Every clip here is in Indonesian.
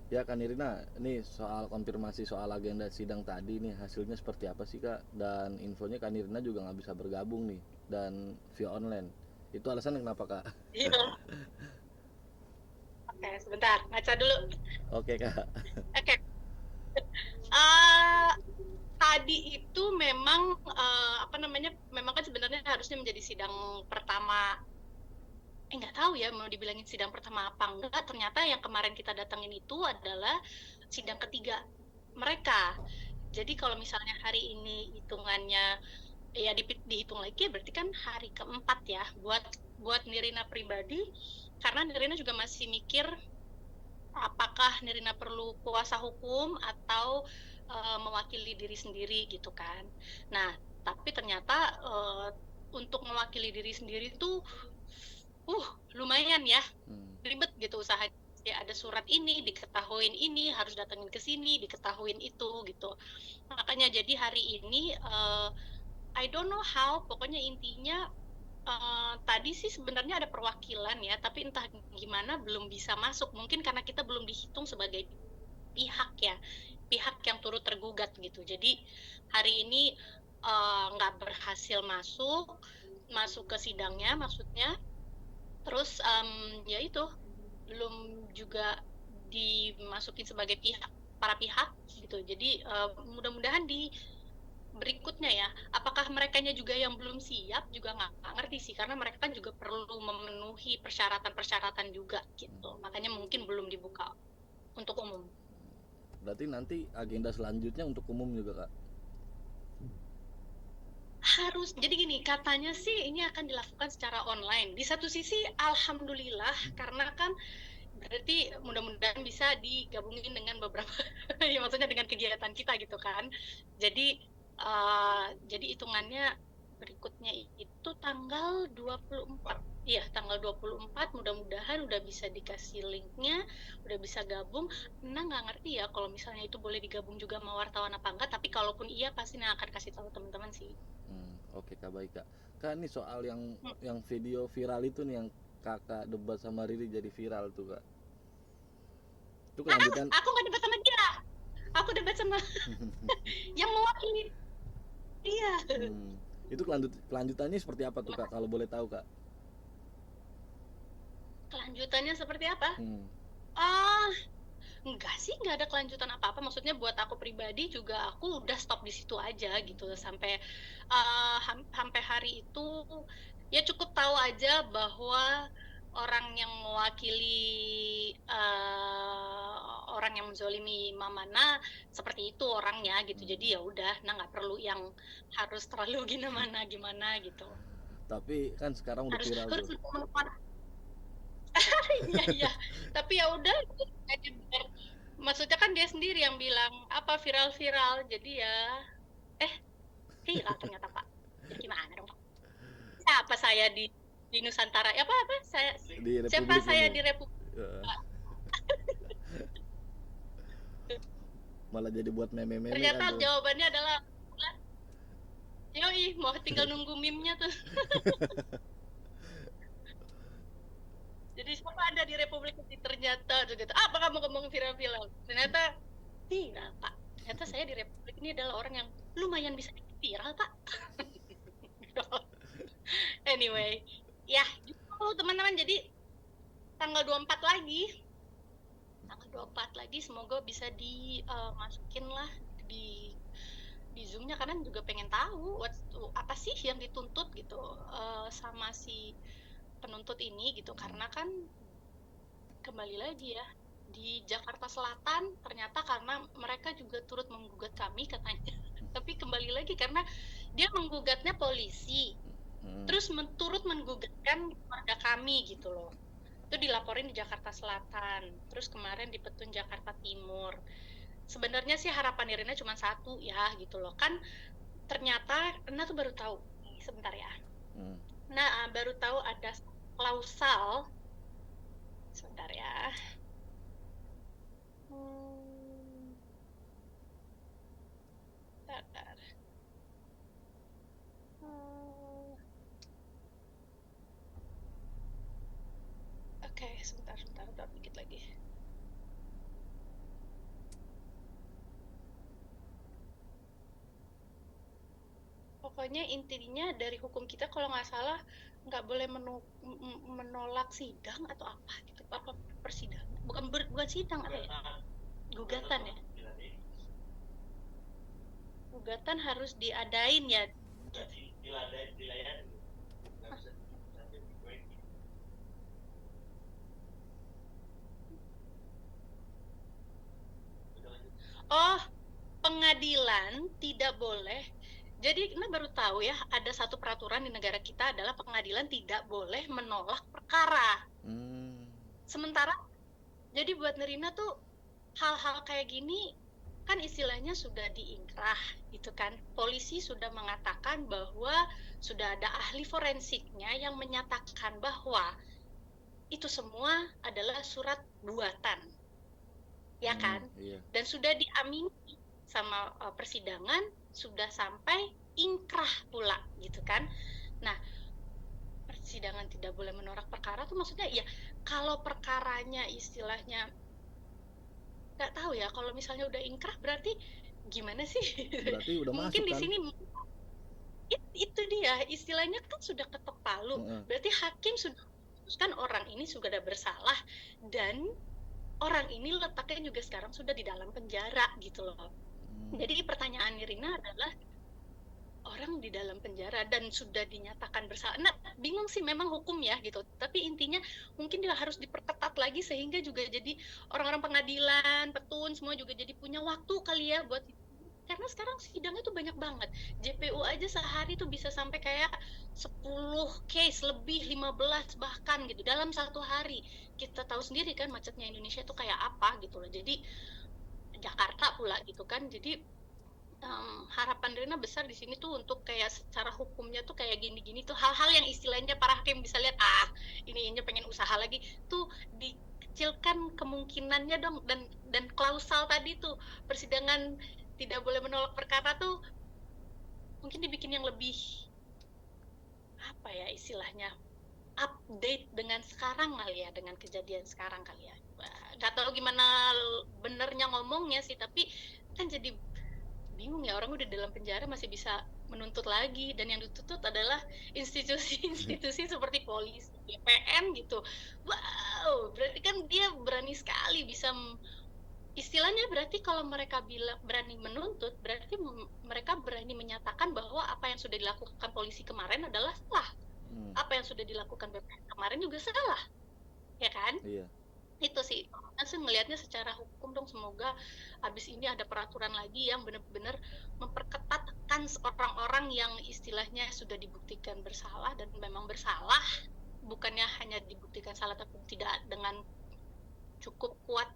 Ya Kak Nirina, ini soal konfirmasi soal agenda sidang tadi nih, hasilnya seperti apa sih Kak? Dan infonya Kak Nirina juga nggak bisa bergabung nih, dan via online. Itu alasannya kenapa Kak? Iya. Oke, sebentar, ngaca dulu. Oke Kak. Oke. eh Tadi itu memang apa namanya? Memang kan sebenarnya harusnya menjadi sidang pertama. Nggak tahu ya mau dibilangin sidang pertama apa enggak. Ternyata yang kemarin kita datangin itu adalah sidang ketiga mereka. Jadi kalau misalnya hari ini hitungannya ya dihitung lagi berarti kan hari keempat ya buat buat Nirina pribadi, karena Nirina juga masih mikir apakah Nirina perlu kuasa hukum atau mewakili diri sendiri gitu kan. Nah, tapi ternyata untuk mewakili diri sendiri tuh lumayan ya, Hmm. ribet gitu usahanya. Ya ada surat ini, diketahuin ini, harus datengin ke sini, diketahuin itu gitu. Makanya jadi hari ini I don't know how, pokoknya intinya tadi sih sebenarnya ada perwakilan ya, tapi entah gimana belum bisa masuk. Mungkin karena kita belum dihitung sebagai pihak ya, pihak yang turut tergugat gitu. Jadi hari ini nggak berhasil masuk, masuk ke sidangnya maksudnya. Terus ya itu belum juga dimasukin sebagai pihak para pihak gitu. Jadi mudah-mudahan di berikutnya ya, apakah merekanya juga yang belum siap juga nggak ngerti sih, karena mereka kan juga perlu memenuhi persyaratan-persyaratan juga gitu. Makanya mungkin belum dibuka untuk umum. Berarti nanti agenda selanjutnya untuk umum juga Kak? Harus, jadi gini, katanya sih ini akan dilakukan secara online. Di satu sisi, alhamdulillah, karena kan berarti mudah-mudahan bisa digabungin dengan beberapa, ya maksudnya dengan kegiatan kita gitu kan. Jadi, jadi hitungannya berikutnya itu tanggal 24. Iya, tanggal 24 mudah-mudahan udah bisa dikasih linknya, udah bisa gabung. Nah, nggak ngerti ya kalau misalnya itu boleh digabung juga sama wartawan apa enggak, tapi kalaupun iya pasti Nah akan kasih tahu teman-teman sih. Oke Kak, baik Kak. Kak, ini soal yang Hmm. video viral itu nih, yang Kakak debat sama Riri jadi viral tuh Kak. Itu kelanjutan. Aku nggak debat sama dia, aku debat sama yang mewakili dia. Hmm. Itu kelanjutannya seperti apa tuh Kak, kalau boleh tahu Kak? Kelanjutannya seperti apa? Hmm. Ah, enggak sih, enggak ada kelanjutan apa-apa. Maksudnya buat aku pribadi juga aku udah stop di situ aja gitu sampai sampai hari itu ya cukup tahu aja bahwa orang yang mewakili orang yang menzolimi Mamana seperti itu orangnya gitu. Jadi ya udah, nah nggak perlu yang harus terlalu gimana gimana gitu. Tapi kan sekarang udah Harus viral harus tuh. iya iya. Tapi ya udah, maksudnya kan dia sendiri yang bilang apa viral-viral. Jadi ya eh viral ternyata Pak. Ya gimana dong Pak? Siapa saya di Nusantara? Apa apa saya Di siapa Republik saya ini. di Republik? Eh, Malah jadi buat meme-meme kan Ternyata tuh. jawabannya adalah yoi, mau tinggal nunggu meme-nya tuh. Jadi siapa ada di Republik ini ternyata tuh gitu. Apa kamu ngomong viral-viral? Ternyata viral Pak. Ternyata saya di Republik ini adalah orang yang lumayan bisa bikin viral Pak. Anyway, ya gitu teman-teman. Jadi tanggal 24 lagi, tanggal 24 lagi semoga bisa dimasukin lah di di Zoom-nya, karena juga pengen tahu apa sih yang dituntut gitu sama si penuntut ini gitu, karena kan kembali lagi ya di Jakarta Selatan ternyata karena mereka juga turut menggugat kami katanya. Tapi kembali lagi karena dia menggugatnya polisi, Hmm. terus turut menggugatkan keluarga kami gitu loh. Itu dilaporin di Jakarta Selatan, terus kemarin di Petun Jakarta Timur. Sebenarnya sih harapan Irina cuma satu ya gitu loh kan, ternyata Rina tuh baru tahu nih sebentar ya. Hmm. Nah baru tahu ada klausal, sebentar ya. Hmm, bentar. Hmm, oke, sebentar sebentar dikit lagi. pokoknya intinya dari hukum kita kalau nggak salah nggak boleh menolak sidang atau apa gitu, apa persidangan, bukan sidang, apa ya, gugatan ya, gugatan harus diadain ya. Oh, pengadilan tidak boleh. Jadi kita baru tahu ya, ada satu peraturan di negara kita adalah pengadilan tidak boleh menolak perkara. Sementara jadi buat Nerina tuh hal-hal kayak gini kan istilahnya sudah diingkrah gitu kan. Polisi sudah mengatakan bahwa sudah ada ahli forensiknya yang menyatakan bahwa itu semua adalah surat buatan. Ya kan? Iya. Dan sudah diamini sama persidangan, sudah sampai ingkrah pula gitu kan. Nah, persidangan tidak boleh menolak perkara tuh maksudnya ya kalau perkaranya istilahnya nggak tahu ya, kalau misalnya udah ingkrah berarti gimana sih? Berarti udah Mungkin masuk di kan? sini itu dia istilahnya kan sudah ketok palu. Berarti hakim sudah memutuskan orang ini sudah bersalah dan orang ini letaknya juga sekarang sudah di dalam penjara gitu loh. Jadi pertanyaan Nirina adalah orang di dalam penjara dan sudah dinyatakan bersalah. Nah, bingung sih memang hukum ya gitu. Tapi intinya mungkin dia harus diperketat lagi sehingga juga jadi orang-orang pengadilan, petun semua juga jadi punya waktu kali ya buat, karena sekarang sidangnya tuh banyak banget. JPU aja sehari tuh bisa sampai kayak 10 case lebih, 15 bahkan gitu dalam satu hari. Kita tahu sendiri kan macetnya Indonesia tuh kayak apa gitu loh. Jadi Jakarta pula gitu kan. Jadi harapan Rina besar di sini tuh untuk kayak secara hukumnya tuh kayak gini-gini tuh hal-hal yang istilahnya para hakim bisa lihat ini pengen usaha lagi tuh dikecilkan kemungkinannya dong, dan klausal tadi tuh persidangan tidak boleh menolak perkara tuh mungkin dibikin yang lebih apa ya istilahnya update dengan sekarang kali ya, dengan kejadian sekarang kali ya. Nggak tahu gimana benernya ngomongnya sih, tapi kan jadi bingung ya, orang udah dalam penjara masih bisa menuntut lagi, dan yang dituntut adalah institusi-institusi seperti polisi, BPN gitu. Wow, berarti kan dia berani sekali bisa istilahnya, berarti kalau mereka bilang berani menuntut, berarti mereka berani menyatakan bahwa apa yang sudah dilakukan polisi kemarin adalah salah. Apa yang sudah dilakukan BPN kemarin juga salah. Ya kan? Iya. Itu sih, saya melihatnya secara hukum dong, semoga habis ini ada peraturan lagi yang benar-benar memperketatkan orang-orang yang istilahnya sudah dibuktikan bersalah dan memang bersalah, bukannya hanya dibuktikan salah tapi tidak dengan cukup kuat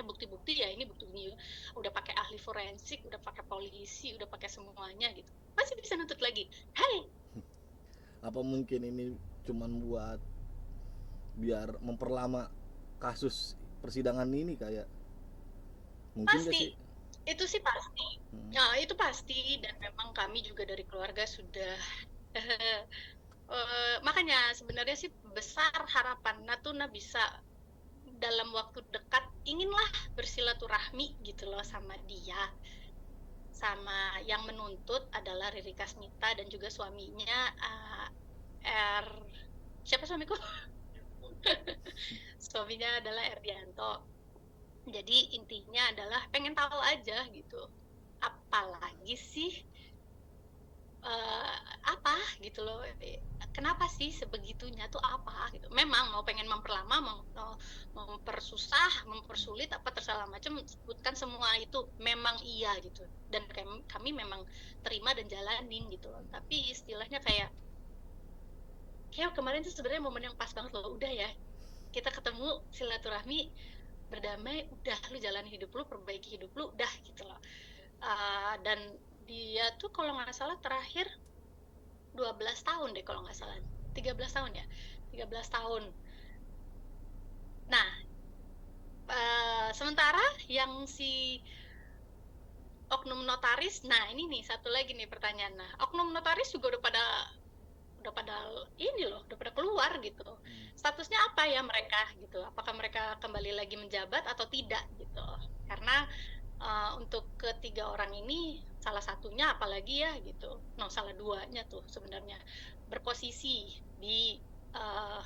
bukti-bukti ya, ini bukti ini udah pakai ahli forensik, udah pakai polisi, udah pakai semuanya gitu, masih bisa nuntut lagi. Apa mungkin ini cuman buat biar memperlama kasus persidangan ini kayak mungkin pasti itu sih pasti. Nah, itu pasti, dan memang kami juga dari keluarga sudah makanya sebenarnya sih besar harapan Natuna bisa dalam waktu dekat inginlah bersilaturahmi gitu loh sama dia, sama yang menuntut adalah Riri Kasmita dan juga suaminya siapa suamiku? Suaminya adalah Erdianto. Jadi intinya adalah pengen tahu aja gitu, apalagi sih apa gitu loh, kenapa sih sebegitunya tuh apa gitu. Memang mau pengen memperlama, mau mempersusah, mempersulit apa tersalah macam, sebutkan semua itu memang iya gitu, dan kami memang terima dan jalanin gitu loh. Tapi istilahnya kayak kemarin tuh sebenarnya momen yang pas banget loh, udah ya kita ketemu silaturahmi berdamai, udah lu jalani hidup lu, perbaiki hidup lu, udah gitu loh. Dan dia tuh kalau nggak salah terakhir 12 tahun deh, kalau nggak salah 13 tahun ya, 13 tahun. Nah, sementara yang si oknum notaris, nah ini nih satu lagi nih pertanyaan. Nah, oknum notaris juga udah pada ini loh, udah pada keluar gitu. Statusnya apa ya mereka gitu? Apakah mereka kembali lagi menjabat atau tidak gitu? Karena untuk untuk ketiga orang ini, salah satunya apalagi ya gitu, no salah duanya tuh sebenarnya, berposisi di, eee,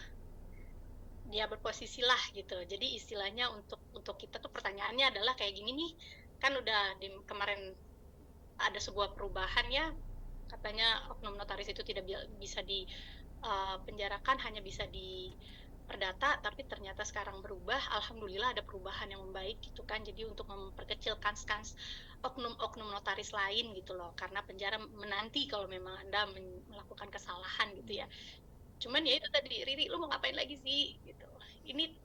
dia berposisilah gitu. Jadi istilahnya untuk kita tuh pertanyaannya adalah kayak gini nih, kan udah kemarin ada sebuah perubahan ya, katanya oknum notaris itu tidak bisa penjarakan, hanya bisa diperdata, tapi ternyata sekarang berubah, alhamdulillah ada perubahan yang membaik gitu kan. Jadi untuk memperkecil kans oknum-oknum notaris lain gitu loh, karena penjara menanti kalau memang Anda melakukan kesalahan gitu ya. Cuman ya itu tadi, "Riri, lu mau ngapain lagi sih?" Gitu. Ini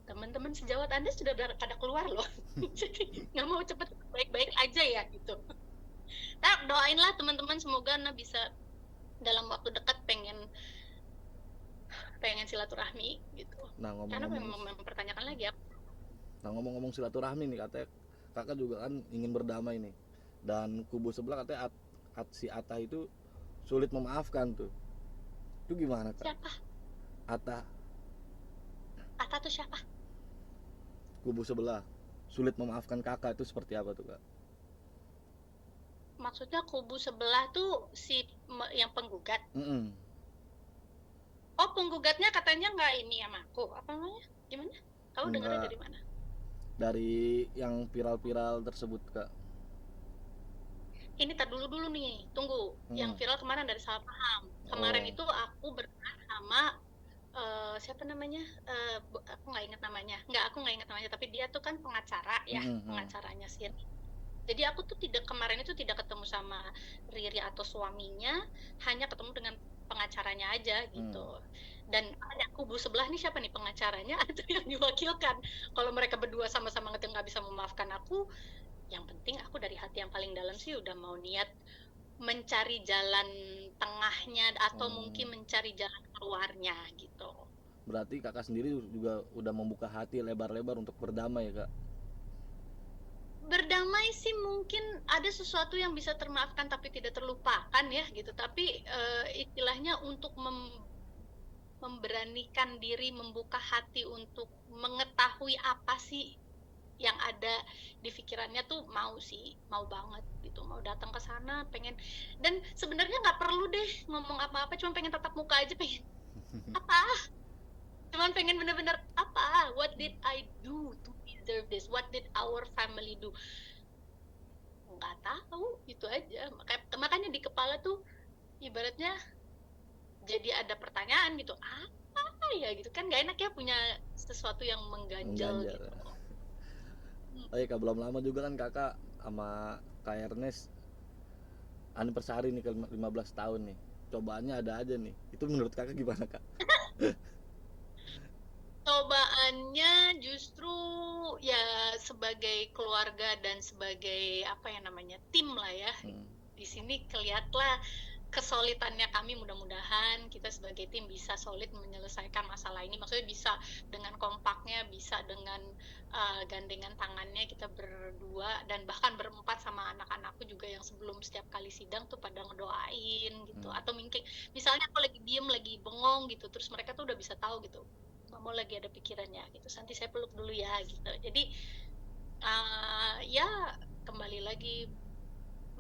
teman-teman sejawat Anda sudah pada keluar loh. Jadi nggak mau cepet baik-baik aja ya gitu. Doainlah teman-teman semoga Anda bisa dalam waktu dekat pengen pengen silaturahmi gitu. Nah Karena ngomong-ngomong memang mempertanyakan lagi ya. nah ngomong-ngomong silaturahmi nih, katanya kakak juga kan ingin berdamai nih, dan kubu sebelah katanya si Atta itu sulit memaafkan tuh. Itu gimana kak? Siapa? Atta, Atta tuh siapa? kubu sebelah sulit memaafkan kakak itu seperti apa tuh kak? Maksudnya kubu sebelah tuh yang penggugat. Mm-mm. Oh, penggugatnya katanya nggak ini sama aku. Apa namanya? Gimana? Kamu dengarnya Enggak, dari mana? dari yang viral-viral tersebut kak. Ini tar dulu nih, tunggu. Yang Mm. viral kemarin dari salah paham. Kemarin Oh. itu aku berdebat sama siapa namanya? Aku nggak ingat namanya. Nggak, aku nggak ingat namanya. Tapi dia tuh kan pengacara ya, Mm-mm. pengacaranya sih. Jadi aku tuh kemarin itu tidak ketemu sama Riri atau suaminya, hanya ketemu dengan pengacaranya aja Mm. gitu. Dan ada kubu sebelah nih siapa nih pengacaranya atau yang diwakilkan. Kalau mereka berdua sama-sama nggak bisa memaafkan aku, yang penting aku dari hati yang paling dalam sih udah mau niat mencari jalan tengahnya atau Oh. mungkin mencari jalan keluarnya gitu. Berarti kakak sendiri juga udah membuka hati lebar-lebar untuk berdamai ya kak? Berdamai sih mungkin ada sesuatu yang bisa termaafkan tapi tidak terlupakan ya gitu, tapi, istilahnya untuk memberanikan diri membuka hati untuk mengetahui apa sih yang ada di pikirannya tuh mau sih, mau banget gitu, mau datang ke sana pengen, dan sebenarnya nggak perlu deh ngomong apa-apa, cuma pengen tatap muka aja, pengen apa, cuman pengen bener-bener apa, what did I do to deserve this, what did our family do, nggak tahu, itu aja. Makanya di kepala tuh ibaratnya jadi ada pertanyaan gitu, apa ya gitu kan, nggak enak ya punya sesuatu yang mengganjal Mengganjal. gitu. Oh iya kak, belum lama juga kan kakak sama Kak Ernest anniversary nih ke 15 tahun nih. Cobaannya ada aja nih. Itu menurut kakak gimana kak? Cobaannya justru ya sebagai keluarga dan sebagai apa ya namanya, tim lah ya. Hmm. Di sini kelihatlah kesolidannya kami, mudah-mudahan kita sebagai tim bisa solid menyelesaikan masalah ini. Maksudnya bisa dengan kompaknya, bisa dengan gandengan tangannya kita berdua dan bahkan berempat sama anak-anakku juga yang sebelum setiap kali sidang tuh pada ngedoain gitu. Hmm. Atau mungkin misalnya aku lagi diem, lagi bengong gitu, terus mereka tuh udah bisa tahu gitu, Mama lagi ada pikirannya gitu, nanti saya peluk dulu ya gitu. Jadi ya kembali lagi,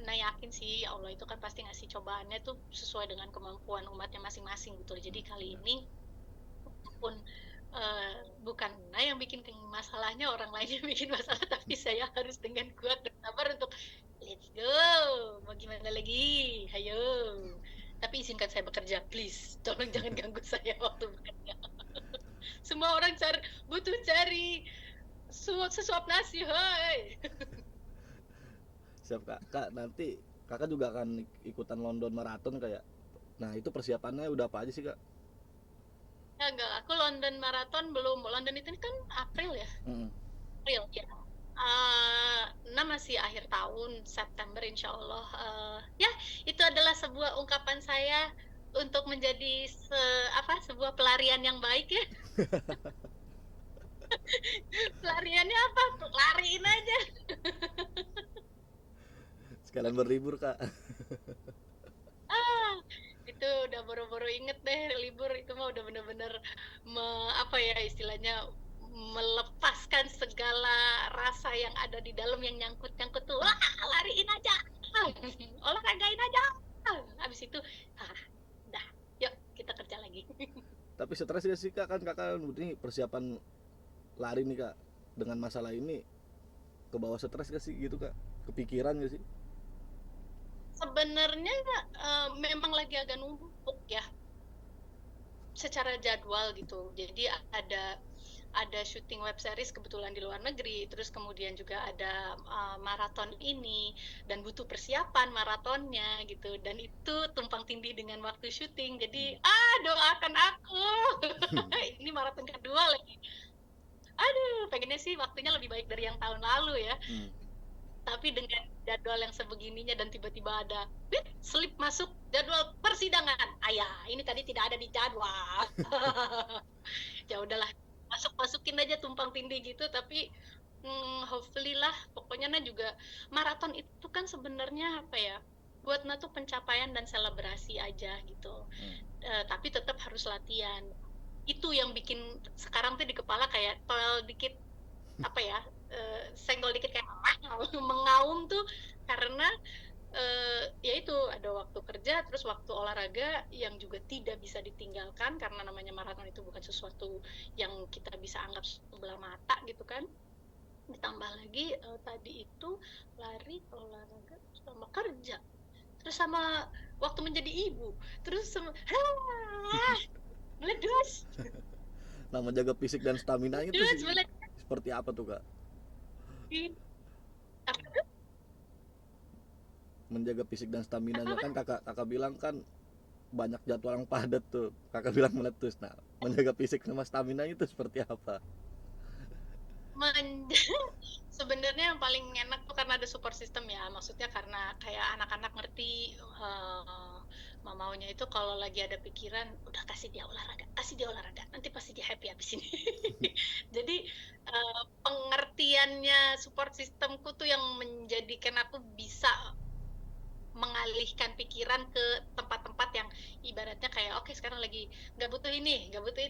nah yakin sih Allah itu kan pasti ngasih cobaannya tuh sesuai dengan kemampuan umatnya masing-masing gitu. Jadi kali ini walaupun bukan Nah yang bikin masalahnya, orang lain yang bikin masalah, tapi saya harus dengan kuat dan sabar untuk let's go, mau gimana lagi, hayo. Tapi izinkan saya bekerja, please. Tolong jangan ganggu saya waktu bekerja. Semua orang butuh cari sesuap nasi, hoi. Siap kak. Kak nanti kakak juga akan ikutan London Marathon kayak. Nah itu persiapannya udah apa aja sih kak? Ya enggak, aku London Marathon belum. London itu kan April ya? Mm-mm. April ya. Nah masih akhir tahun, September insya Allah. Ya itu adalah sebuah ungkapan saya untuk menjadi sebuah pelarian yang baik ya. Pelariannya apa? Lariin aja. Sekalian berlibur kak. Ah, itu udah boro-boro inget deh libur itu mah udah bener-bener apa ya istilahnya, melepaskan segala rasa yang ada di dalam yang nyangkut-nyangkut tuh, Hmm. "Wah, lariin aja, olahragain aja." Habis itu, ah, udah, yuk kita kerja lagi. Tapi stres gak sih kak, kan kakak ini persiapan lari nih kak, dengan masalah ini ke bawah stres gak sih gitu kak, kepikiran gak sih? Sebenarnya, memang lagi agak numpuk ya, secara jadwal gitu. Jadi ada syuting web series kebetulan di luar negeri, terus kemudian juga ada, maraton ini, dan butuh persiapan maratonnya gitu, dan itu tumpang tindih dengan waktu syuting. Jadi, doakan aku, ini maraton kedua lagi. Aduh, pengennya sih waktunya lebih baik dari yang tahun lalu ya, Hmm. tapi dengan jadwal yang sebegininya dan tiba-tiba ada, slip masuk jadwal persidangan. Ayah, ini tadi tidak ada di jadwal. Ya udahlah, masukin aja tumpang tindih gitu, tapi, hopefully lah, pokoknya Nah juga maraton itu kan sebenarnya apa ya, buat Nah tuh pencapaian dan selebrasi aja gitu, Hmm. tapi tetap harus latihan. Itu yang bikin sekarang tuh di kepala kayak tol dikit, apa ya, senggol dikit kayak mengaum tuh karena ya itu, ada waktu kerja, terus waktu olahraga yang juga tidak bisa ditinggalkan karena namanya maraton itu bukan sesuatu yang kita bisa anggap sebelah mata gitu kan. Ditambah lagi, tadi itu lari, olahraga, sama kerja, terus sama waktu menjadi ibu, terus sama meledos, Nah, menjaga fisik dan stamina itu meledos, sih meledos. seperti apa tuh kak? Apa tuh? Menjaga fisik dan Apa staminanya apa? kan kakak kakak bilang kan banyak jadwal yang padat tuh, kakak bilang meletus. Nah, menjaga fisik sama stamina itu seperti apa? Men Sebenarnya yang paling enak tuh karena ada support system ya, maksudnya karena kayak anak-anak ngerti, maunya itu kalau lagi ada pikiran, udah kasih dia olahraga, nanti pasti dia happy habis ini. Jadi, pengertiannya support system-ku tuh yang menjadikan aku bisa mengalihkan pikiran ke tempat-tempat yang ibaratnya kayak, "Oke sekarang lagi nggak butuh ini, nggak butuh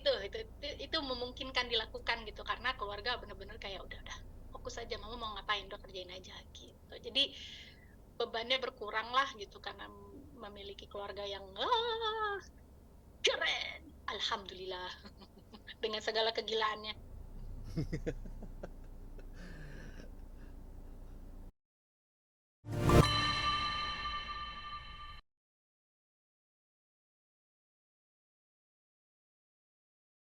itu memungkinkan dilakukan gitu, karena keluarga bener-bener kayak, "Udah fokus aja, mama mau ngapain, udah kerjain aja," gitu. Jadi bebannya berkurang lah gitu karena memiliki keluarga yang, keren, alhamdulillah dengan segala kegilaannya.